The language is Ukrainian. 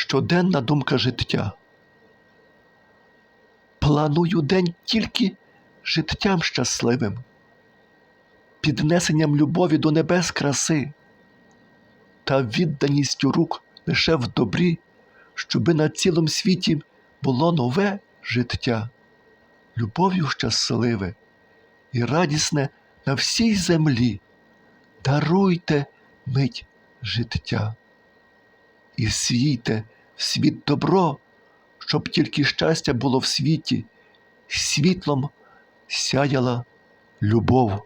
щоденна думка життя. Планую день тільки життям щасливим, піднесенням любові до небес краси та відданістю рук лише в добрі, щоби на цілому світі було нове життя, любов'ю щасливе і радісне на всій землі. Даруйте мить життя і сійте в світ добро, щоб тільки щастя було в світі, світлом сяяла любов.